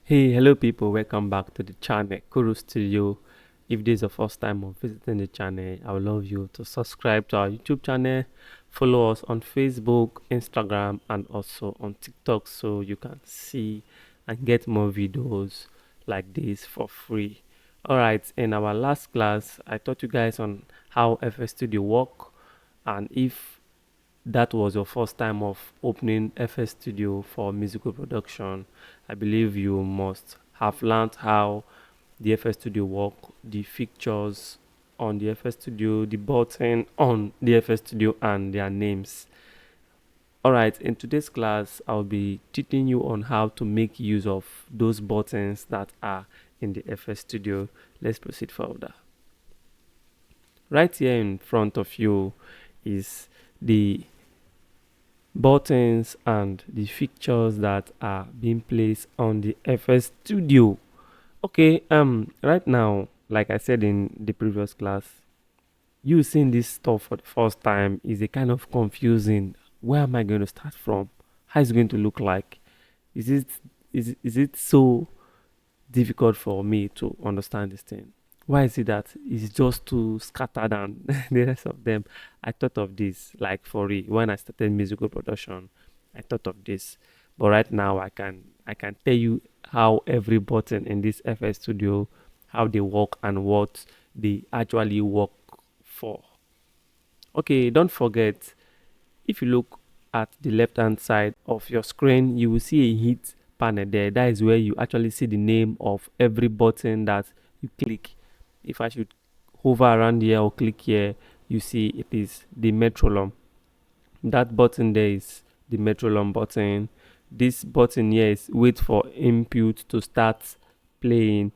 Hey, hello people, welcome back to the channel Kuru Studio. If this is the first time of visiting the channel, I would love you to subscribe to our YouTube channel, follow us on Facebook, Instagram, and also on TikTok so you can see and get more videos like this for free. Alright, in our last class, I taught you guys on how FS Studio work, and if that was your first time of opening FS Studio for musical production, I believe you must have learned how the FS Studio work, the features on the FS Studio, the button on the FS Studio, and their names. Alright, in today's class, I'll be teaching you on how to make use of those buttons that are in the FS Studio. Let's proceed further. Right here in front of you is the buttons and the fixtures that are being placed on the FS Studio. Okay, right now, like I said in the previous class, you seeing this stuff for the first time is a kind of confusing. Where am I going to start from? How is it going to look like? Is it is it so difficult for me to understand this thing? Why is it that it's just too scattered than the rest of them? I thought of this like for real when I started musical production. I thought of this, but right now I can tell you how every button in this FS Studio, how they work and what they actually work for. Okay, don't forget, if you look at the left hand side of your screen, you will see a hit panel there. That is where you actually see the name of every button that you click. If I should hover around here or click here, you see it is the metronome. That button there is the metronome button. This button here is wait for input to start playing.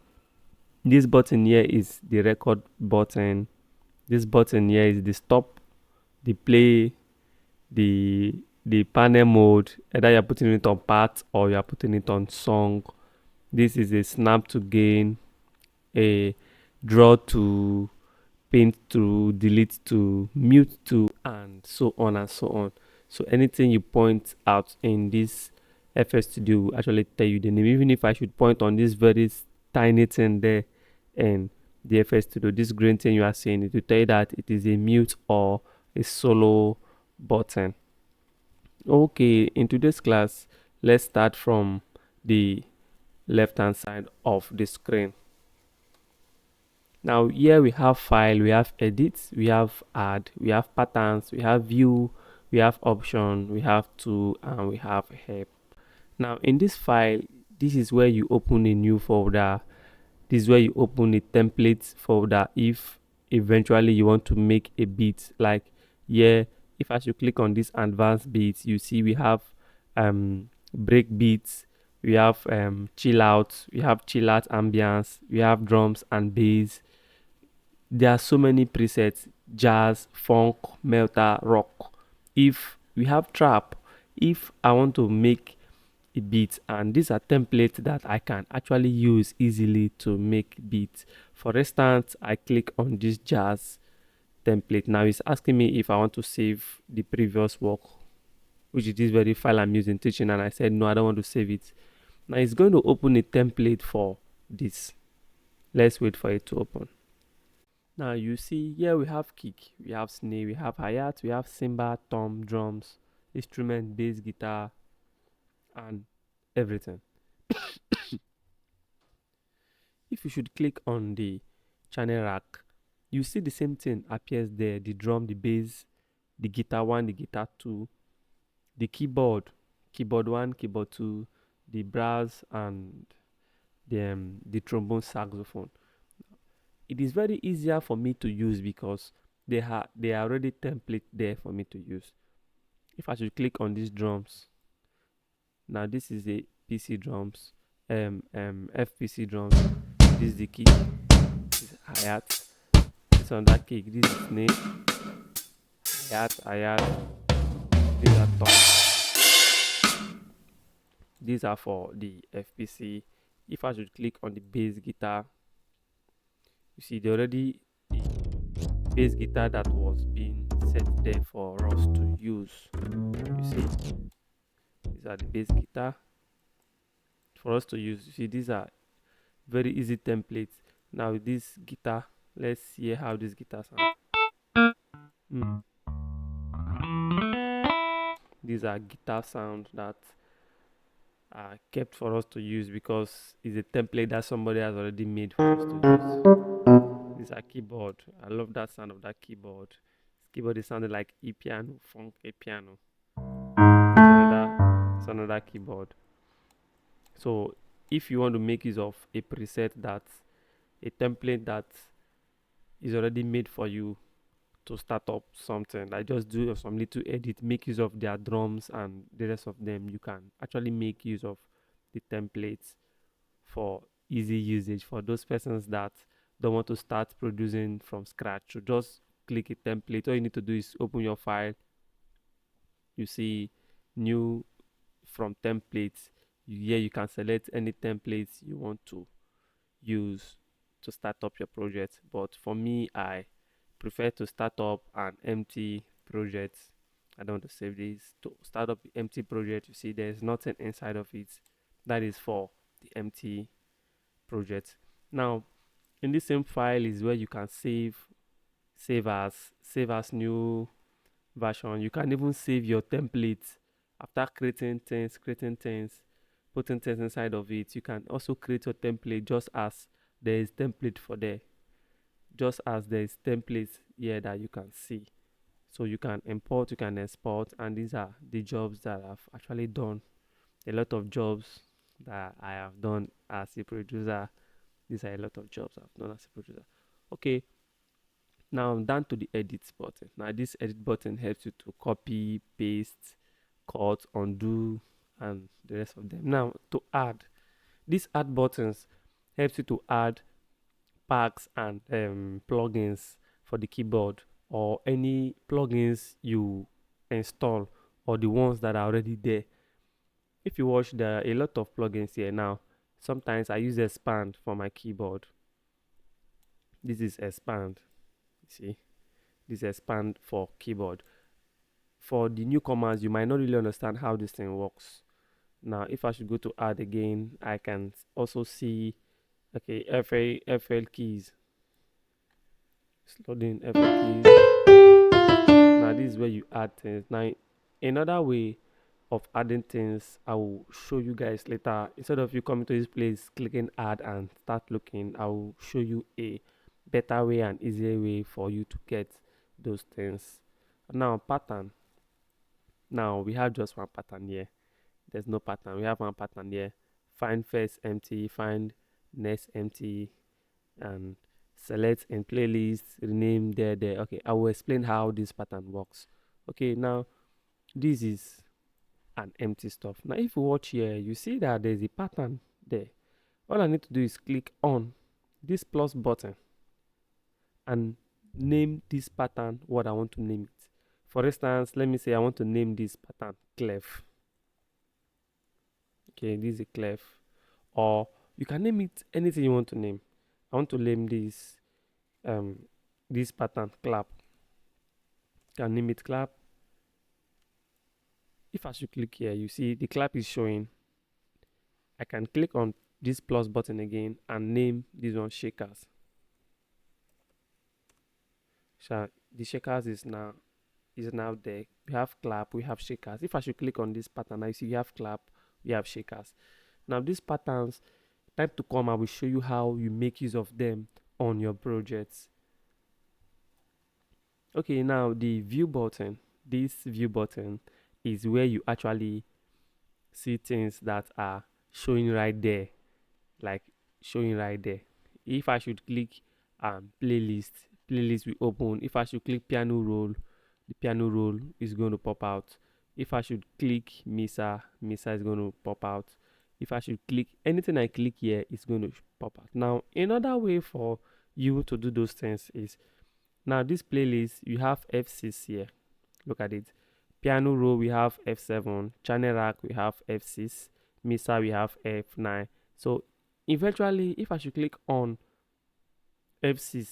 This button here is the record button. This button here is the stop, the play, the panel mode. Either you're putting it on part or you're putting it on song. This is a snap to gain, a draw to, paint to, delete to, mute to, and so on and so on. So anything you point out in this FS Studio will actually tell you the name. Even if I should point on this very tiny thing there and the FS Studio, this green thing you are seeing, it will tell you that it is a mute or a solo button. Okay, in today's class, let's start from the left hand side of the screen. Now here we have file, we have edit, we have add, we have patterns, we have view, we have option, we have tool, and we have help. Now in this file, this is where you open a new folder. This is where you open a template folder if eventually you want to make a beat. Like here, if I should click on this advanced beats, you see we have break beats, we have chill out, we have chill out ambience, we have drums and bass. There are so many presets: jazz, funk, melta, rock. If we have trap, if I want to make a beat, and these are templates that I can actually use easily to make beats. For instance, I click on this jazz template. Now it's asking me if I want to save the previous work, which is this very file I'm using teaching, and I said no, I don't want to save it. Now it's going to open a template for this. Let's wait for it to open. Now you see here we have kick, we have snare, we have hi-hat, we have cymbal, tom, drums, instrument, bass, guitar, and everything. If you should click on the channel rack, you see the same thing appears there: the drum, the bass, the guitar 1, the guitar 2, the keyboard, keyboard 1, keyboard 2, the brass, and the trombone saxophone. It is very easier for me to use because they are already template there for me to use. If I should click on these drums, now this is the PC drums, FPC drums. This is the kick, this is hi-hat, this on that kick, this is snare, hi-hat, these are toms. These are for the FPC. If I should click on the bass guitar, you see the bass guitar that was being set there for us to use. You see, these are the bass guitar for us to use. You see, these are very easy templates. Now this guitar, let's hear how this guitar sounds. Mm. These are guitar sounds that are kept for us to use because it's a template that somebody has already made for us to use. These are keyboard. I love that sound of that keyboard. This keyboard is sounding like e piano, funk a piano. It's another keyboard. So if you want to make use of a preset, that a template that is already made for you to start up something, like just do some little edit, make use of their drums and the rest of them, you can actually make use of the templates for easy usage for those persons that don't want to start producing from scratch. So just click a template. All you need to do is open your file. You see new from templates. Here you can select any templates you want to use to start up your project. But for me, I prefer to start up an empty project. I don't want to save this. To start up the empty project, you see there's nothing inside of it. That is for the empty project. Now, in the same file is where you can save as new version. You can even save your templates after creating things, putting things inside of it. You can also create your template just as there is template for there, just as there is templates here that you can see. So you can import, you can export, and these are the jobs that I've actually done. A lot of jobs that I have done as a producer. These are a lot of jobs I've done as a producer. Okay, now down to the edit button. Now this edit button helps you to copy, paste, cut, undo, and the rest of them. Now to add, these add buttons helps you to add packs and plugins for the keyboard, or any plugins you install, or the ones that are already there. If you watch, there are a lot of plugins here now. Sometimes I use expand for my keyboard. This is expand. See, this expand for keyboard. For the newcomers, you might not really understand how this thing works. Now if I should go to add again, I can also see, okay, FL keys, loading FL keys. Now this is where you add things. Now another way of adding things I will show you guys later. Instead of you coming to this place, clicking add and start looking, I will show you a better way and easier way for you to get those things. Now pattern. Now we have just one pattern here. There's no pattern. We have one pattern here. Find first empty, find next empty, and select in playlist, rename there. Okay, I will explain how this pattern works. Okay, now this is an empty stuff. Now if you watch here, you see that there's a pattern there. All I need to do is click on this plus button and name this pattern what I want to name it. For instance, let me say I want to name this pattern clef. Okay, this is a clef, or you can name it anything you want to name. I want to name this pattern clap. You can name it clap. If I should click here, you see the clap is showing. I can click on this plus button again and name this one shakers. So the shakers is now there. We have clap, we have shakers. If I should click on this pattern, I see you have clap, we have shakers. Now these patterns, time to come, I will show you how you make use of them on your projects. Okay, now the view button. This view button is where you actually see things that are showing right there, like showing right there. If I should click playlist will open. If I should click piano roll, the piano roll is going to pop out. If I should click misa is going to pop out. If I should click anything I click here, it's going to pop out. Now another way for you to do those things is, now this playlist, you have F6 here. Look at it. Piano roll, we have F7. Channel rack, we have F6. Misa, we have F9. So eventually, if I should click on F6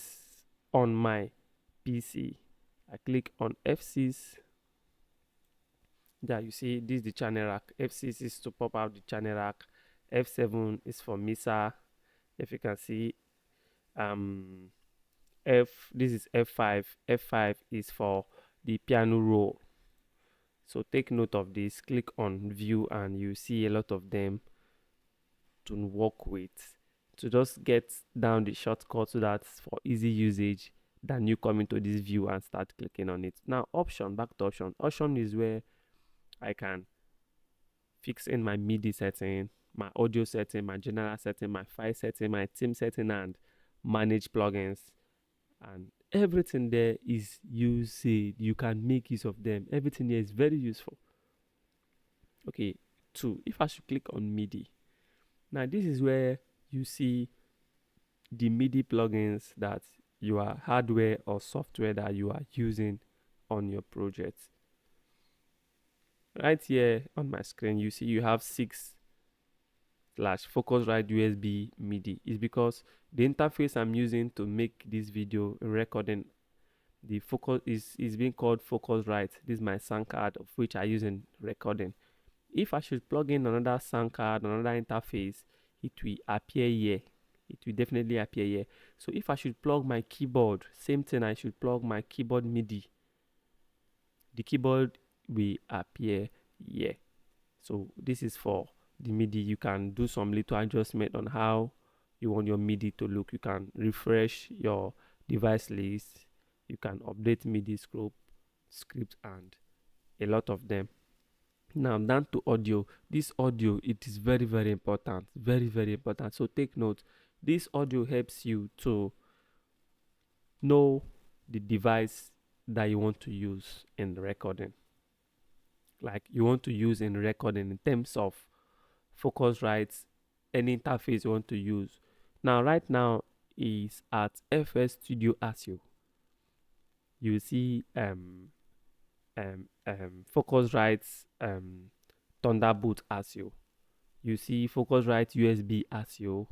on my PC, I click on F6. There you see this is the channel rack. F6 is to pop out the channel rack. F7 is for Misa. If you can see, um this is F5. F5 is for the piano roll. So take note of this, click on view and you see a lot of them to work with, to just get down the shortcut so that's for easy usage than you come into this view and start clicking on it. Now option, back to option. Option is where I can fix in my MIDI setting, my audio setting, my general setting, my file setting, my theme setting, and manage plugins. And everything there is usage. You can make use of them. Everything here is very useful. Okay, two, if I should click on MIDI, now this is where you see the MIDI plugins that your hardware or software that you are using on your project. Right here on my screen, you see you have 6/Focusrite USB MIDI. It's because the interface I'm using to make this video recording, the focus is being called Focusrite. This is my sound card of which I use in recording. If I should plug in another sound card, another interface, it will appear here. It will definitely appear here. So if I should plug my keyboard, same thing, I should plug my keyboard MIDI. The keyboard will appear here. So this is for the MIDI. You can do some little adjustment on how you want your MIDI to look. You can refresh your device list. You can update MIDI script and a lot of them. Now down to audio. This audio, it is very, very important. Very, very important. So take note. This audio helps you to know the device that you want to use in the recording. Like you want to use in recording in terms of Focusrite, any interface you want to use. Now right now is at FL Studio ASIO. You see Focusrite Thunderbolt ASIO. You see Focusrite USB ASIO.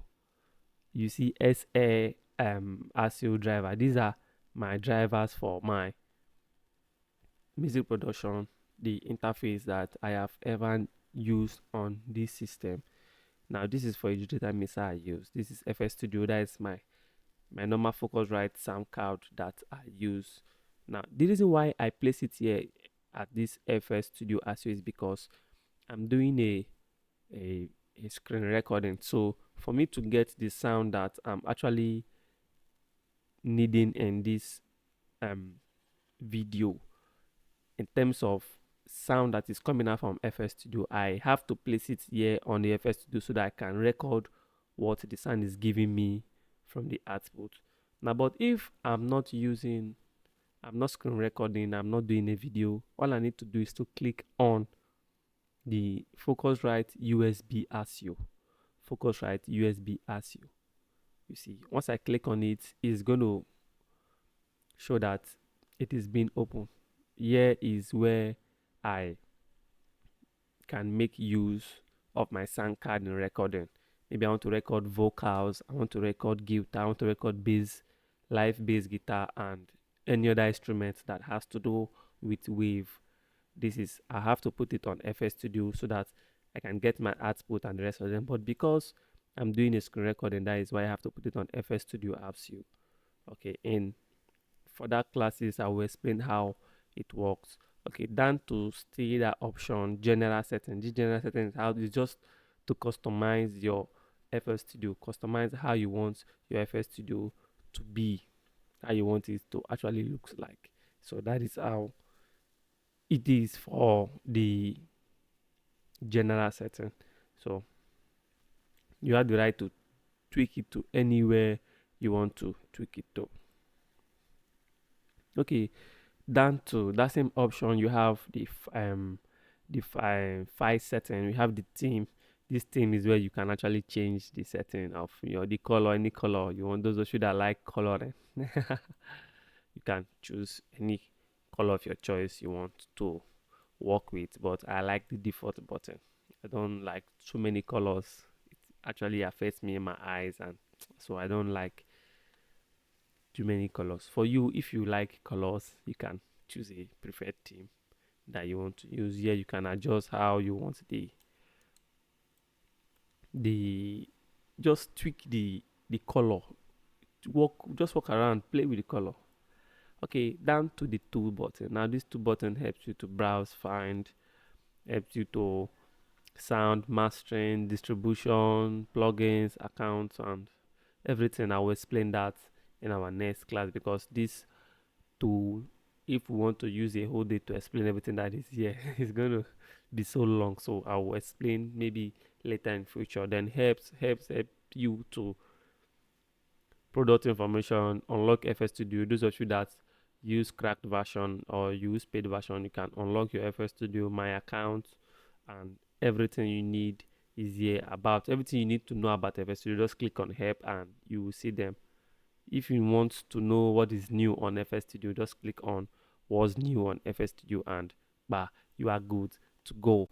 You see SA ASIO driver. These are my drivers for my music production, the interface that I have ever used on this system. Now this is for Educator Mesa I use. This is FL Studio. That is my normal Focusrite sound card that I use. Now the reason why I place it here at this FL Studio ASIO is because I'm doing a screen recording. So for me to get the sound that I'm actually needing in this video, in terms of sound that is coming out from FL Studio, I have to place it here on the FL Studio so that I can record what the sound is giving me from the output. Now, but if I'm not screen recording, I'm not doing a video, all I need to do is to click on the Focusrite USB ASIO. Focusrite USB ASIO. You see, once I click on it, it's going to show that it is being opened. Here is where I can make use of my sound card in recording. Maybe I want to record vocals, I want to record guitar, I want to record bass, live bass guitar, and any other instrument that has to do with wave. I have to put it on FL Studio so that I can get my output and the rest of them. But because I'm doing a screen recording, that is why I have to put it on FL Studio ASIO. Okay, in further classes, I will explain how it works. Okay, down to still that option, general setting. This general setting is how it's just to customize your FL Studio, customize how you want your FL Studio to be, how you want it to actually looks like. So that is how it is for the general setting. So you have the right to tweak it to anywhere you want to tweak it to. Okay, down to that same option, you have the file setting. We have the theme. This theme is where you can actually change the setting of the color, any color you want. Those of you that like coloring, you can choose any color of your choice you want to work with. But I like the default button. I don't like too many colors. It actually affects me in my eyes, and so I don't like too many colors. For you, if you like colors, you can choose a preferred theme that you want to use. Here you can adjust how you want the just tweak the color. Walk around, play with the color. Okay, down to the tool button. Now this tool button helps you to browse, find, helps you to sound, mastering, distribution, plugins, accounts, and everything. I will explain that in our next class, because this tool, if we want to use a whole day to explain everything that is here, it's going to be so long. So I will explain maybe later in future. Then help you to product information, unlock FS Studio. Those of you that use cracked version or use paid version, you can unlock your FS Studio, my account, and everything you need is here. About everything you need to know about FS Studio, just click on help and you will see them. If you want to know what is new on FS Studio, just click on what's new on FS Studio and you are good to go.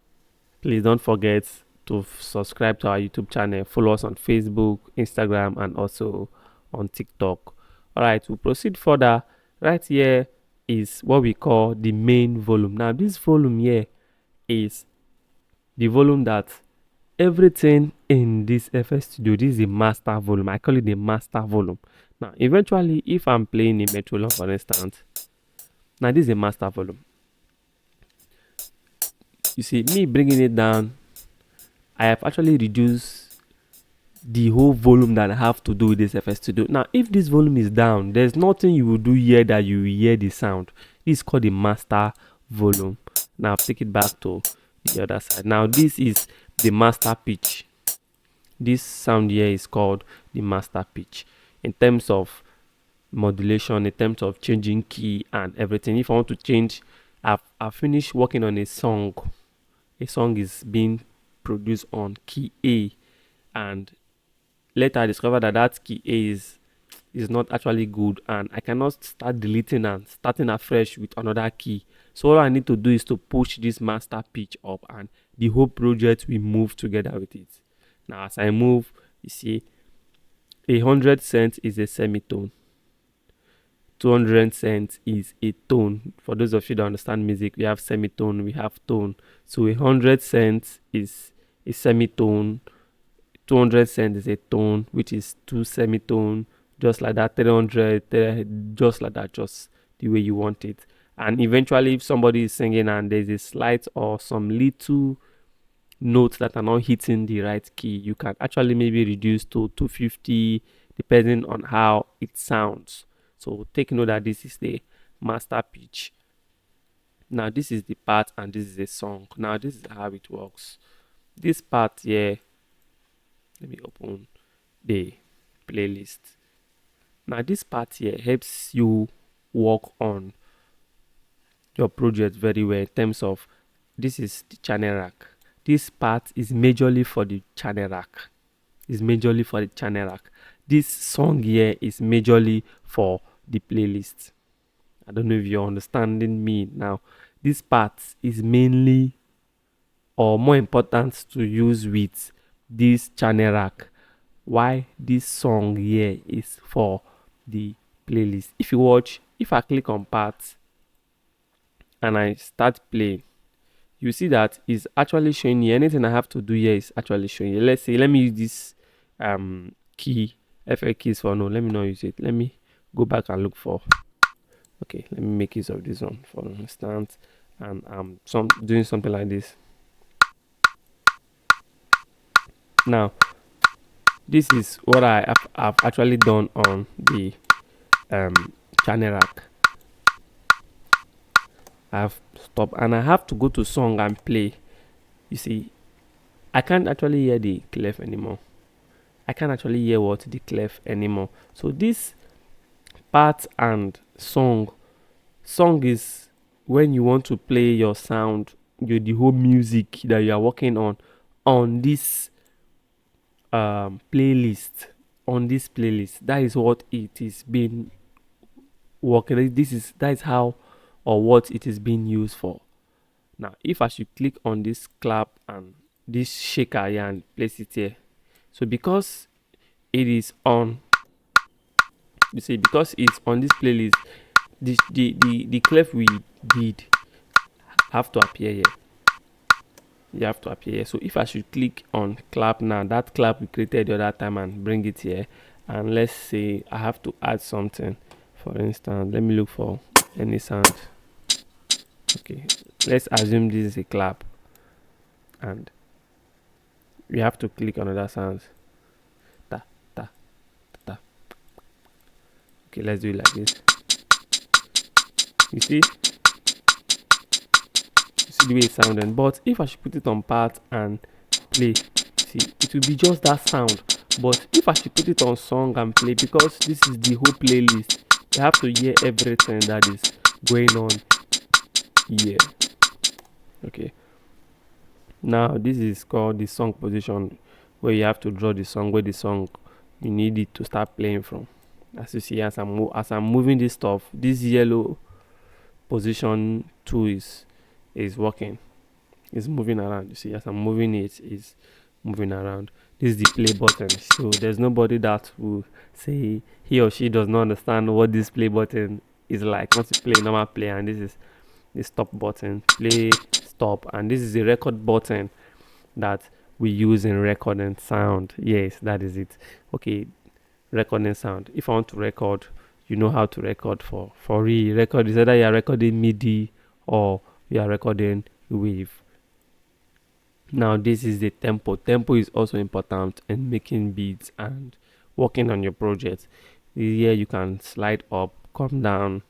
Please don't forget to subscribe to our YouTube channel, follow us on Facebook, Instagram, and also on TikTok. All right, we'll proceed further. Right here is what we call the main volume. Now, this volume here is the volume that everything in this FS Studio, this is the master volume. I call it the master volume. Now, eventually, if I'm playing a metronome, for instance, now this is a master volume. You see, me bringing it down, I have actually reduced the whole volume that I have to do with this FS Studio. Now, if this volume is down, there's nothing you will do here that you hear the sound. This is called the master volume. Now, take it back to the other side. Now, this is the master pitch. This sound here is called the master pitch. In terms of modulation, in terms of changing key and everything. If I want to change, I've finished working on a song. A song is being produced on key A, and later I discovered that key A is not actually good, and I cannot start deleting and starting afresh with another key. So all I need to do is to push this master pitch up, and the whole project will move together with it. Now as I move, you see 100 cents is a semitone, 200 cents is a tone. For those of you that understand music, we have semitone, we have tone. So 100 cents is a semitone, 200 cents is a tone, which is two semitone, just like that. 300, just like that, just the way you want it. And eventually, if somebody is singing and there's a slight or some little notes that are not hitting the right key, you can actually maybe reduce to 250, depending on how it sounds. So take note that this is the master pitch. Now this is the part and this is a song. Now this is how it works. This part here, let me open the playlist. Now this part here helps you work on your project very well in terms of, this is the channel rack. This part is majorly for the channel rack. This song here is majorly for the playlist. I don't know if you're understanding me now. This part is mainly or more important to use with this channel rack. Why this song here is for the playlist. If I click on parts and I start playing, you see that it's actually showing you anything I have to do here is actually showing you. Let's say, let me use this key, FL keys for no, let me not use it. Let me go back and look for, okay, let me make use of this one for instance, and I'm doing something like this. Now this is what I've actually done on the channel rack. I've stopped and I have to go to song and play. You see, I can't actually hear the clef anymore. I can't actually hear the clef anymore. So this part and song is when you want to play your sound, the whole music that you are working on this playlist. That is what it is being working. That is how or what it is being used for. Now if I should click on this clap and this shaker here and place it here, so because it is on, you see, because it's on this playlist, the clef we did have to appear here. you have to appear here. So if I should click on clap now, that clap we created the other time and bring it here, and let's say I have to add something. For instance, let me look for any sound. Okay, let's assume this is a clap, and we have to click on other sounds. Ta ta ta. Okay, let's do it like this. You see the way it's sounding. But if I should put it on part and play, see, it will be just that sound. But if I should put it on song and play, because this is the whole playlist, you have to hear everything that is going on here. Okay, now this is called the song position, where you have to draw the song, where the song you need it to start playing from. As you see, as I'm moving this stuff, this yellow position tool is working, is moving around. You see, as I'm moving it, is moving around. This is the play button. So there's nobody that will say he or she does not understand what this play button is like. Once you play normal play, and this is the stop button, play, stop, and this is the record button that we use in recording sound. Yes, that is it. Okay, recording sound. If I want to record, you know how to record for real. Record is either you are recording MIDI or you are recording wave. Now this is the tempo. Tempo is also important in making beats and working on your project. Here you can slide up, come down,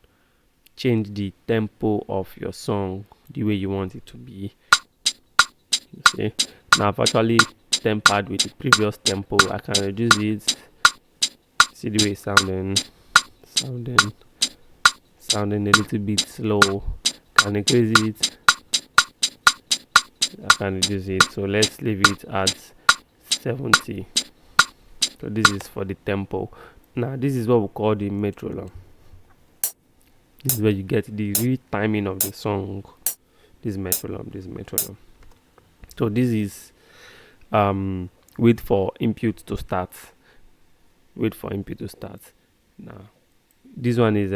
change the tempo of your song the way you want it to be. You see, now I've actually tempered with the previous tempo. I can reduce it. See the way it's sounding a little bit slow. Can increase it. I can reduce it. So let's leave it at 70. So this is for the tempo. Now this is what we call the metronome. This is where you get the real timing of the song. This metronome. So this is wait for input to start. Now this one is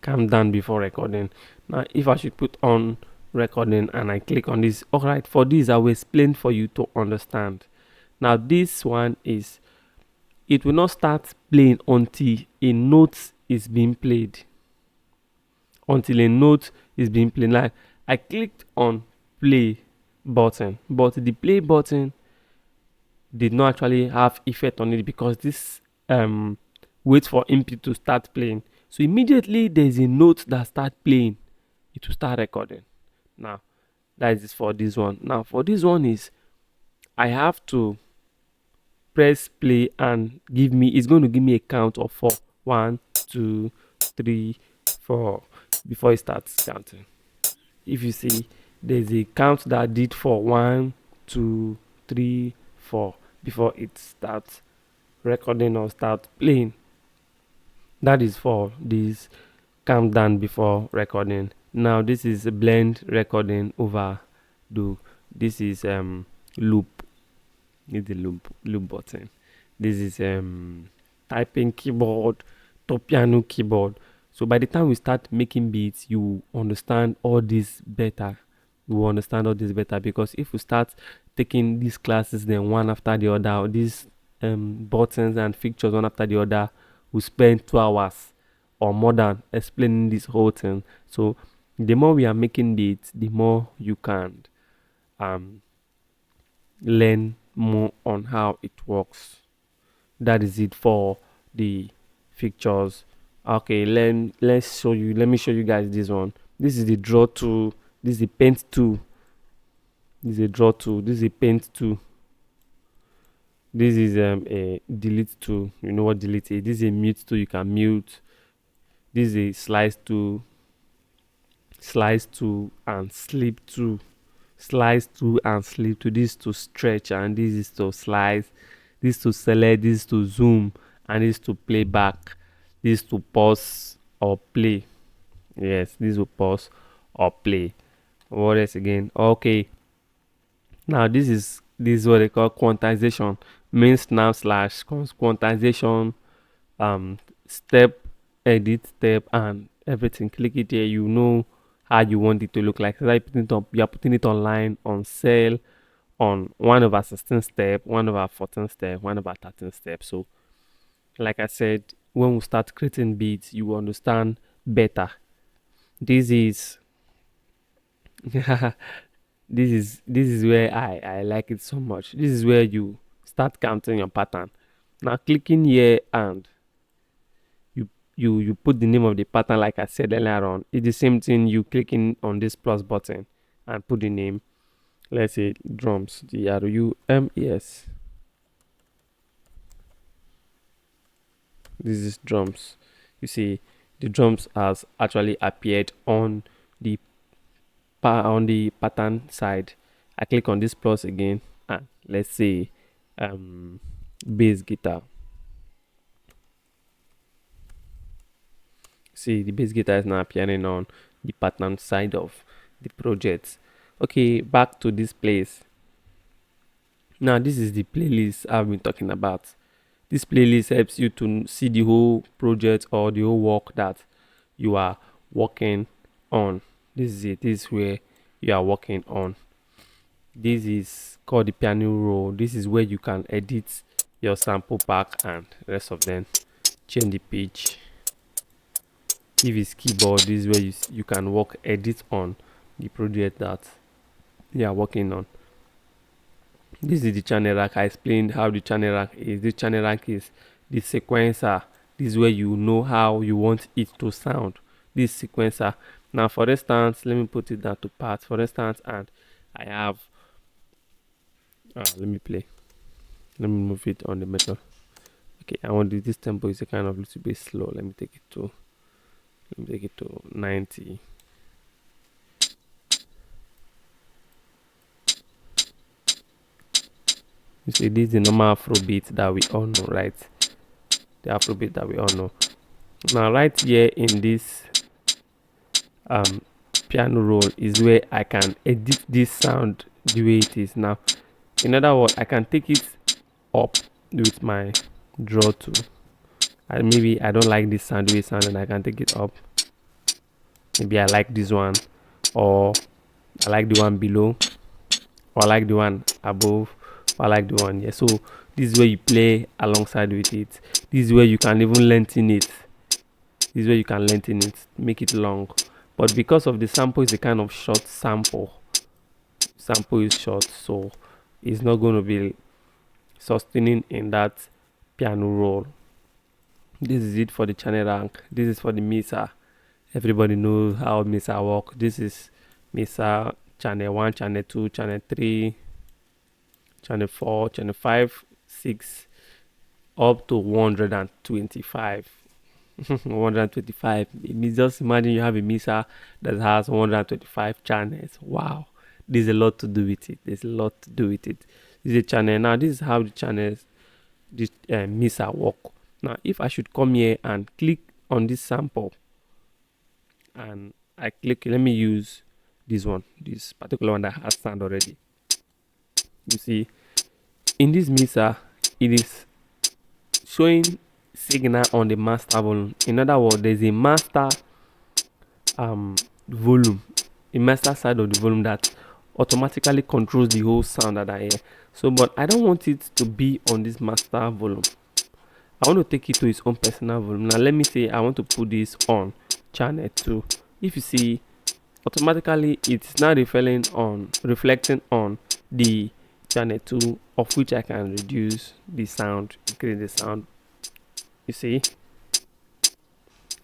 calm down before recording. Now if I should put on recording and I click on this, all right, for this I will explain for you to understand. Now this one is, it will not start playing until a note is being played. Like I clicked on play button, but the play button did not actually have effect on it, because this wait for input to start playing. So immediately there's a note that start playing, it will start recording. Now that is for this one. Now for this one is, I have to press play and it's going to give me a count of 4. 1, 2, 3, 4 before it starts counting. If you see, there's a count that did for 1, 2, 3, 4 before it starts recording or start playing. That is for this countdown before recording. Now this is a blend recording over do. This is loop. It's the loop button. This is typing keyboard, top piano keyboard. So by the time we start making beats, you understand all this better. Because if we start taking these classes then one after the other, or these buttons and fixtures one after the other, we spend 2 hours or more than explaining this whole thing. So the more we are making beats, the more you can learn more on how it works. That is it for the fixtures. Okay, let me show you guys this one. This is the draw tool. This is the paint tool. This is a draw tool. This is a paint tool. This is a delete tool. You know what delete is? This is a mute tool. You can mute. This is a slice tool and slip tool. This is to stretch, and this is to slice. This is to select. This is to zoom, and this is to play back. This is to pause or play. Yes, this will pause or play. What else again? Okay. Now this is what they call quantization. Means now slash quantization, step, edit step, and everything. Click it here. You know how you want it to look like. So that you are putting it online on sale on 1/16 step, 1/14 step, 1/13 step. So like I said, when we start creating beats, you will understand better. This is this is where I like it so much. This is where you start counting your pattern. Now clicking here and you put the name of the pattern like I said earlier on. It's the same thing, you clicking on this plus button and put the name. Let's say drums, DRUMES. This is drums. You see the drums has actually appeared on the pattern side. I click on this plus again and let's say bass guitar. See, the bass guitar is now appearing on the pattern side of the project. Okay, back to this place. Now this is the playlist I've been talking about. This playlist helps you to see the whole project or the whole work that you are working on. This is it. This is where you are working on. This is called the piano roll. This is where you can edit your sample pack and rest of them. Change the pitch. If it's keyboard, this is where you can edit on the project that you are working on. This is the channel rack. I explained how the channel rack is. The channel rack is the sequencer. This is where you know how you want it to sound. This sequencer. Now, for instance, let me put it down to parts. For instance, and I have. Let me play. Let me move it on the metal. Okay, I want this tempo is a kind of little bit slow. Let me take it to 90. You see, this is the normal Afrobeat that we all know, right? The Afrobeat that we all know. Now, right here in this piano roll is where I can edit this sound the way it is now. In other words, I can take it up with my draw tool. And maybe I don't like this sound the way it sounds, and I can take it up. Maybe I like this one, or I like the one below, or I like the one above, or I like the one here. So this is where you play alongside with it. This is where you can even lengthen it. This is where you can lengthen it, make it long. But because of the sample is a kind of short sample is short, so it's not going to be sustaining in that piano roll. This is it for the channel rank. This is for the mixer. Everybody knows how mixer work. This is mixer channel 1, channel 2, channel 3, channel 4, channel 5, 6, up to 125. 125. It means just imagine you have a mixer that has 125 channels. Wow, there's a lot to do with it. This is a channel. Now this is how the channels, this mixer work. Now if I should come here and click on this sample and I click, let me use this one, this particular one that has sound already. You see, in this mixer, it is showing signal on the master volume. In other words, there's a master volume, a master side of the volume that automatically controls the whole sound that I hear. So, but I don't want it to be on this master volume. I want to take it to its own personal volume. Now, let me say I want to put this on channel 2. If you see, automatically it's now reflecting on the channel 2, of which I can reduce the sound, increase the sound. You see,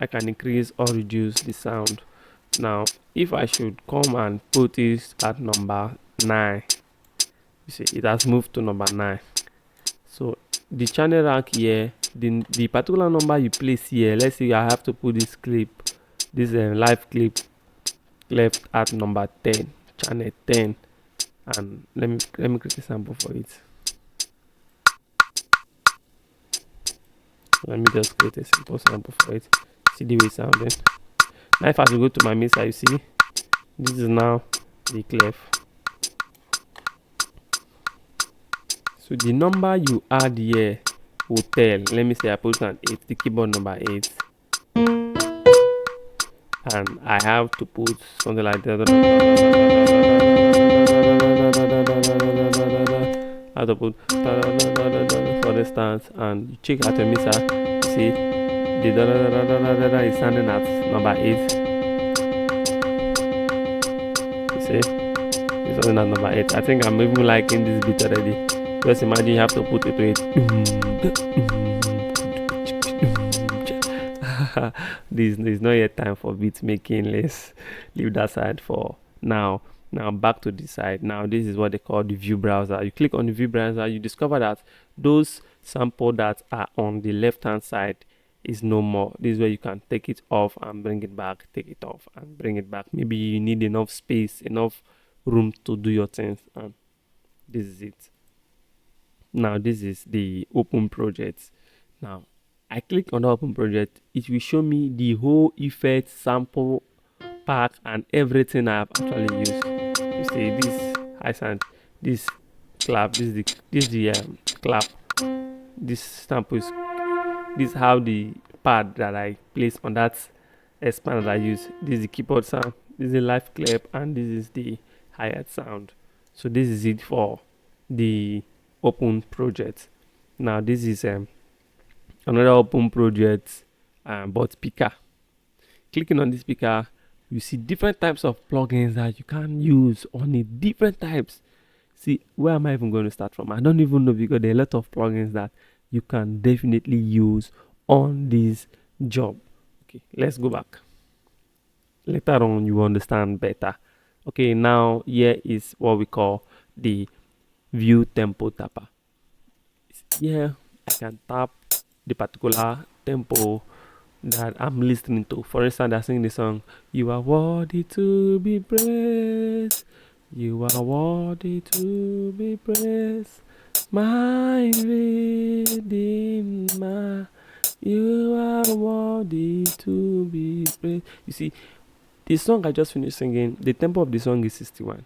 I can increase or reduce the sound. Now if I should come and put this at number 9, you see it has moved to number 9. So the channel rank here, the particular number you place here, let's say I have to put this clip, this live clip left at number 10, channel 10, and let me create a sample for it. Let me just create a simple sample for it. See the way it's sounding. Now if I should go to my mixer, you see this is now the clef. So the number you add here will tell. Let me say I put an 8, the keyboard number 8, and I have to put something like that. I have to put for instance, and you check out your mixer. See, the is standing at number 8. You see, it's something at number 8. I think I'm even liking this beat already. Just imagine you have to put it to it. This is not yet time for beat making. Let's leave that side for now. Now back to this side. Now this is what they call the view browser. You click on the view browser, you discover that those samples that are on the left hand side is no more. This is where you can take it off and bring it back, take it off and bring it back. Maybe you need enough space, enough room to do your things, and this is it. Now this is the open project. Now I click on the open project, it will show me the whole effect sample pack and everything I've actually used. You see this high sound, this clap, this is the clap, this sample is this how the pad that I place on that expand that I use. This is the keyboard sound, this is the live clip, and this is the hi-hat sound. So this is it for the open project. Now this is another open project, but speaker. Clicking on this speaker, you see different types of plugins that you can use on it. Different types. See, where am I even going to start from? I don't even know, because there are a lot of plugins that you can definitely use on this job. Okay, let's go back. Later on, you will understand better. Okay, now here is what we call the view tempo tapper. Here, I can tap the particular tempo that I'm listening to. For instance, I sing the song, "You are worthy to be praised. You are worthy to be praised. My Redeemer. You are worthy to be praised." You see, the song I just finished singing, the tempo of the song is 61.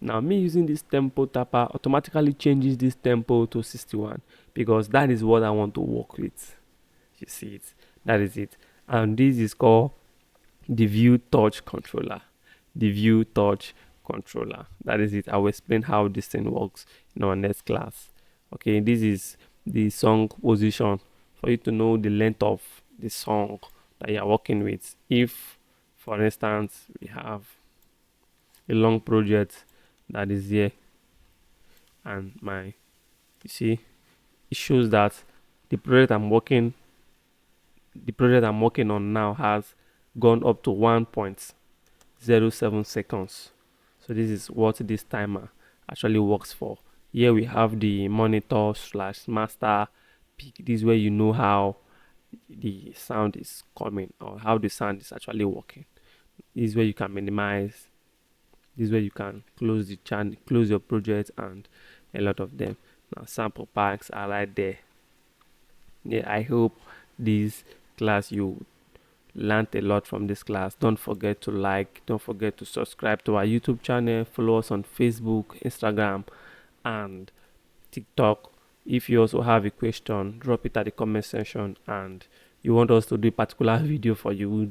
Now, me using this tempo tapper automatically changes this tempo to 61, because that is what I want to work with. You see it, that is it. And this is called the view touch controller. The view touch controller, that is it. I will explain how this thing works in our next class. Okay, this is the song position for you to know the length of the song that you are working with. If, for instance, we have a long project that is here, and you see, it shows that the project I'm working on now has gone up to 1.07 seconds. So this is what this timer actually works for. Here we have the monitor / master peak. This is where you know how the sound is coming, or how the sound is actually working. This is where you can minimize. This is where you can close the channel, close your project, and a lot of them. Now sample packs are right there. Yeah, I hope this class you learned a lot from this class. Don't forget to like, don't forget to subscribe to our YouTube channel, follow us on Facebook, Instagram, and TikTok. If you also have a question, drop it at the comment section, and you want us to do a particular video for you,